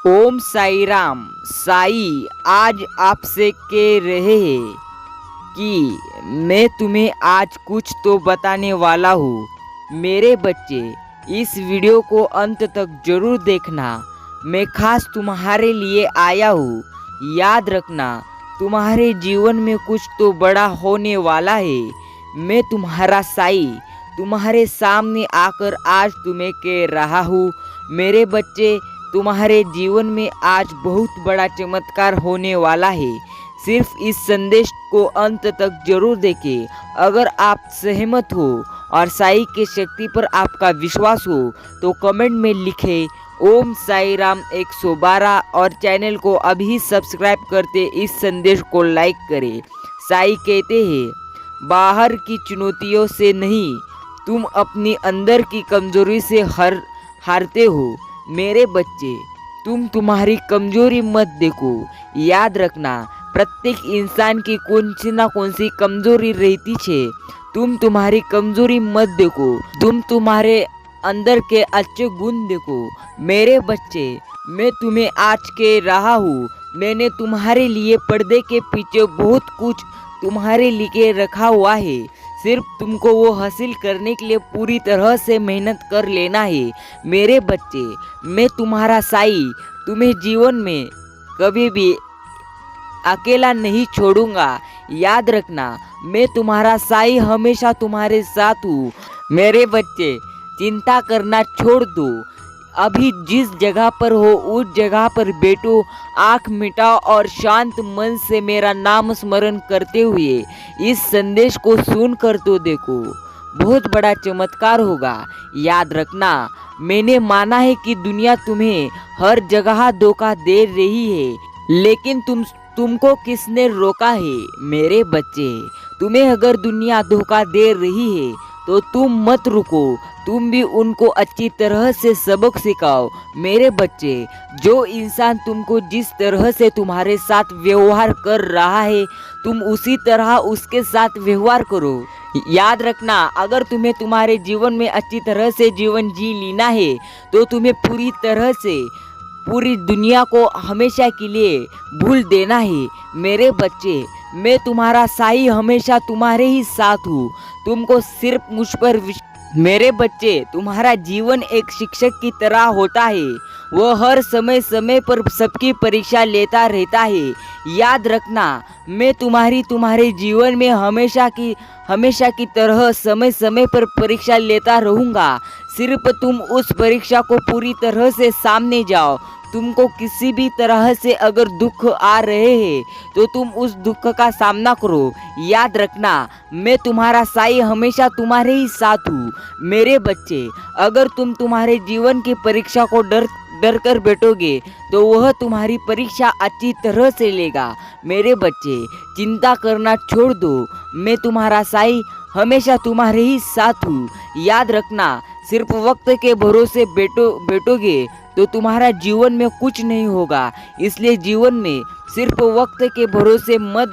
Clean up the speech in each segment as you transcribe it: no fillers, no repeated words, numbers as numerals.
ओम साई राम। साई आज आपसे कह रहे हैं कि मैं तुम्हें आज कुछ तो बताने वाला हूँ। मेरे बच्चे, इस वीडियो को अंत तक जरूर देखना। मैं खास तुम्हारे लिए आया हूँ। याद रखना, तुम्हारे जीवन में कुछ तो बड़ा होने वाला है। मैं तुम्हारा साई तुम्हारे सामने आकर आज तुम्हें कह रहा हूँ, मेरे बच्चे, तुम्हारे जीवन में आज बहुत बड़ा चमत्कार होने वाला है। सिर्फ इस संदेश को अंत तक जरूर देखें। अगर आप सहमत हो और साई की शक्ति पर आपका विश्वास हो तो कमेंट में लिखें ओम साई राम 112 और चैनल को अभी सब्सक्राइब करते इस संदेश को लाइक करें। साई कहते हैं, बाहर की चुनौतियों से नहीं, तुम अपनी अंदर की कमजोरी से हारते हो। मेरे बच्चे, तुम तुम्हारी कमजोरी मत देखो। याद रखना, प्रत्येक इंसान की कौन सी ना कौन सी कमजोरी रहती है। तुम तुम्हारी कमजोरी मत देखो, तुम तुम्हारे अंदर के अच्छे गुण देखो। मेरे बच्चे, मैं तुम्हें आज कह रहा हूँ, मैंने तुम्हारे लिए पर्दे के पीछे बहुत कुछ तुम्हारे लिए रखा हुआ है। सिर्फ तुमको वो हासिल करने के लिए पूरी तरह से मेहनत कर लेना है। मेरे बच्चे, मैं तुम्हारा साई तुम्हें जीवन में कभी भी अकेला नहीं छोड़ूंगा। याद रखना, मैं तुम्हारा साई हमेशा तुम्हारे साथ हूँ। मेरे बच्चे, चिंता करना छोड़ दो। अभी जिस जगह पर हो उस जगह पर बैठो, आँख मिटाओ और शांत मन से मेरा नाम स्मरण करते हुए इस संदेश को सुन कर तो देखो, बहुत बड़ा चमत्कार होगा। याद रखना, मैंने माना है कि दुनिया तुम्हें हर जगह धोखा दे रही है, लेकिन तुमको किसने रोका है? मेरे बच्चे, तुम्हें अगर दुनिया धोखा दे रही है तो तुम मत रुको, तुम भी उनको अच्छी तरह से सबक सिखाओ। मेरे बच्चे, जो इंसान तुमको जिस तरह से तुम्हारे साथ व्यवहार कर रहा है, तुम उसी तरह उसके साथ व्यवहार करो। याद रखना, अगर तुम्हें तुम्हारे जीवन में अच्छी तरह से जीवन जी लेना है तो तुम्हें पूरी तरह से पूरी दुनिया को हमेशा के लिए भूल देना है। मेरे बच्चे, मैं तुम्हारा साई हमेशा तुम्हारे ही साथ हूँ। तुमको सिर्फ मुझ पर मेरे बच्चे, तुम्हारा जीवन एक शिक्षक की तरह होता है। वो हर समय पर सबकी परीक्षा लेता रहता है। याद रखना, मैं तुम्हारे जीवन में हमेशा की तरह समय पर परीक्षा लेता रहूँगा। सिर्फ तुम उस परीक्षा को पूरी तरह से सामने जाओ। तुमको किसी भी तरह से अगर दुख आ रहे हैं तो तुम उस दुख का सामना करो। याद रखना, मैं तुम्हारा साई हमेशा तुम्हारे ही साथ हूँ। मेरे बच्चे, अगर तुम तुम्हारे जीवन की परीक्षा को डर कर बैठोगे तो वह तुम्हारी परीक्षा अच्छी तरह से लेगा। मेरे बच्चे, चिंता करना छोड़ दो। मैं तुम्हारा साई हमेशा तुम्हारे ही साथ हूँ। याद रखना, सिर्फ वक्त के भरोसे बैठोगे तो तुम्हारा जीवन में कुछ नहीं होगा। इसलिए जीवन में सिर्फ वक्त के भरोसे मत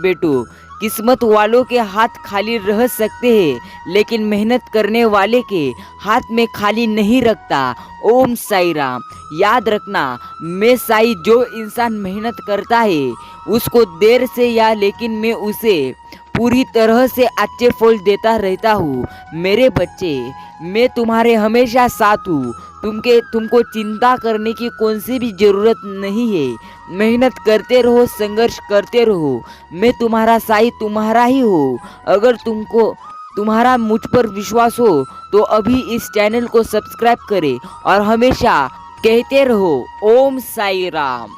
बैठो। किस्मत वालों के हाथ खाली रह सकते हैं, लेकिन मेहनत करने वाले के हाथ में खाली नहीं रखता। ओम साई राम। याद रखना, मैं साई जो इंसान मेहनत करता है उसको देर से या लेकिन मैं उसे पूरी तरह से अच्छे फल देता रहता हूँ। मेरे बच्चे, मैं तुम्हारे हमेशा साथ हूँ। तुमको चिंता करने की कौन सी भी जरूरत नहीं है। मेहनत करते रहो, संघर्ष करते रहो। मैं तुम्हारा साई तुम्हारा ही हूँ। अगर तुम्हारा मुझ पर विश्वास हो तो अभी इस चैनल को सब्सक्राइब करें और हमेशा कहते रहो ओम साई राम।